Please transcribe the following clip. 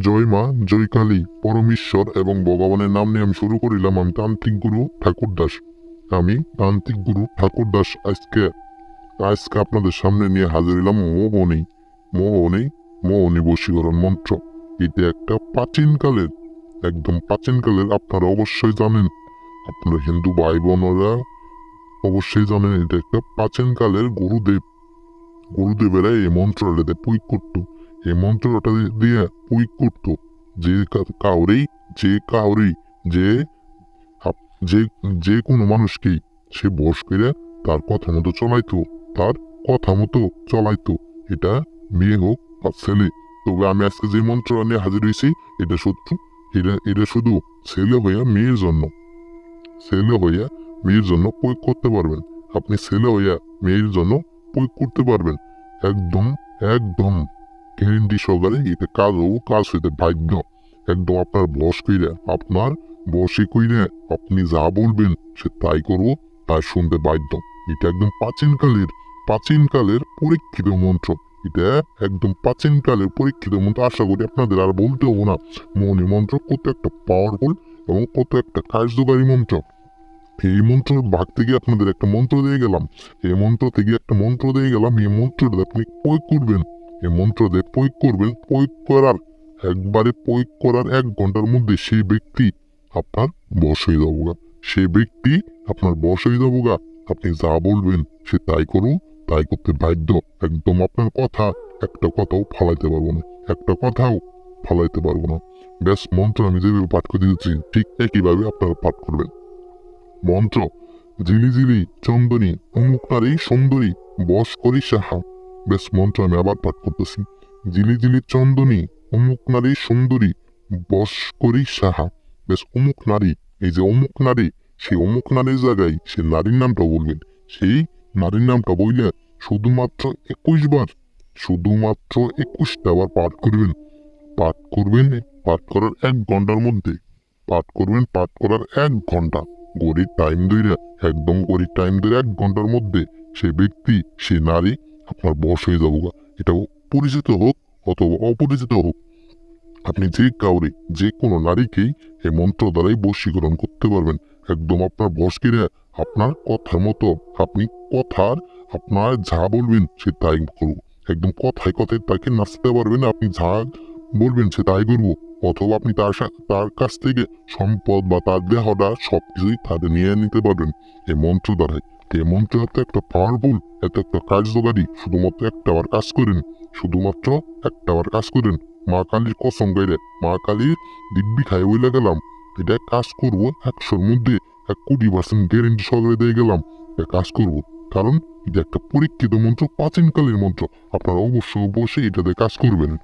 জয় মা, জয় কালী, পরমেশ্বর এবং ভগবানের নাম নিয়ে আমি শুরু করিলাম। আমি তান্ত্রিক গুরু ঠাকুর দাস। আজকে আজকে আপনাদের সামনে নিয়ে হাজির হলাম মোহনী মোহনী বশীকরণ মন্ত্র। এটা একটা প্রাচীনকালের, একদম প্রাচীনকালের। আপনারা অবশ্যই জানেন, আপনারা হিন্দু ভাই বোনেরা অবশ্যই জানেন, এটা একটা প্রাচীনকালের গুরুদেবেরা এই মন্ত্রটা প্রয়োগ করতো। এই মন্ত্রটা দিয়ে প্রয়োগ করতো যে কাউরেই যে কাউরেই যে আপ- যে যে কোনো মানুষকেই সে বশ করে তার কথা মতো চলাইতো, তার কথা মতো চলাইতো। এটা মেয়ে হোক বা ছেলে। তবে আমি আজকে যে মন্ত্র নিয়ে হাজির হয়েছি, এটা সত্য। এটা শুধু ছেলে হইয়া মেয়ের জন্য, ছেলে হইয়া মেয়ের জন্য প্রয়োগ করতে পারবেন। আপনি ছেলে হইয়া মেয়ের জন্য প্রয়োগ করতে পারবেন। একদম একদম গ্যারেন্টি সহকারে এটা কাজ হইতে বাধ্য। একদম আপনার বসে কইরে আপনি যা বলবেন সে তাই করবো, তাই শুনতে বাধ্য। এটা একদম প্রাচীনকালের পরীক্ষিত মন্ত্র। এটা একদম প্রাচীনকালের পরীক্ষিত মন্ত্র। আশা করি আপনাদের আর বলতে হবো না মৌনী মন্ত্র কত একটা পাওয়ারফুল এবং কত একটা কার্যকারী মন্ত্র। এই মন্ত্র ভাগ থেকে আপনাদের একটা মন্ত্র দিয়ে গেলাম। এই মন্ত্রটা আপনি প্রয়োগ করবেন। এই মন্ত্র দিয়ে প্রয়োগ করবেন। প্রয়োগ করার 1 ঘন্টার মধ্যে সেই ব্যক্তি আপনার বশ হয়ে যাবো গা। সেই ব্যক্তি আপনার বশ হয়ে যাবো গা। আপনি যা বলবেন সে তাই করুন, তাই করতে বাধ্য। একদম আপনার একটা কথাও ফালাইতে পারবো না। একটা কথাও ফালাইতে পারবো না। ব্যাস, মন্ত্র আমি যেভাবে পাঠ করে দিয়েছি ঠিক একইভাবে আপনারা পাঠ করবেন। মন্ত্র: ঝিলিঝিলি চন্দনী অমুক নারী সুন্দরী বশ করি সাহা। বেশ, মন্ত্র আমি আবার পাঠ করতেছি। ঝিলিঝিলি চন্দনী অমুক নারী সুন্দরী বশ করি সাহা। বেশ, অমুক নারী, এই যে অমুক নারী, সেই অমুক নারীর জায়গায় সে নারীর নামটা বলবেন। সেই নারীর নামটা বললে শুধুমাত্র 21 বার, শুধুমাত্র 21টা বার পাঠ করবেন। পাঠ করবেন পাঠ করার 1 ঘন্টার মধ্যে। পাঠ করার 1 ঘন্টা ঘড়ির টাইম ধরে, একদম ঘড়ির টাইম ধরে 1 ঘন্টার মধ্যে সে ব্যক্তি, সে নারী আপনার বশ হয়ে যাবো গা। এটা পরিচিত হোক অথবা অপরিচিত হোক, আপনি যে কোনো নারীকেই এই মন্ত্র দ্বারাই বশীকরণ করতে পারবেন। একদম আপনার বশ কিনে আপনার কথার মতো, আপনি কথার আপনার যা বলবেন সে তাই করবো। একদম কথায় কথায় তাকে নাচতে পারবেন। আপনি যা বলবেন সে তাই করবো। অথবা আপনি তার কাছ থেকে সম্পদ বা তার দেহটা সবকিছুই তাদের নিয়ে নিতে পারবেন এই মন্ত্র দ্বারাই। এই মন্ত্র এত একটা পাওয়ারফুল, এত একটা কার্যকারী। শুধুমাত্র একটাবার কাজ করেন, শুধুমাত্র একটাবার কাজ করেন। মা কালীর কসম গাইলে, মা কালীর দিব্যি খাই বইলে গেলাম, এটা কাজ করবো 100-র মধ্যে 1 কোটি% গ্যারেন্টি সহকারে দিয়ে গেলাম এটা কাজ করবো। কারণ এটা একটা পরীক্ষিত মন্ত্র, প্রাচীনকালের মন্ত্র। আপনারা অবশ্যই এটাতে কাজ করবেন।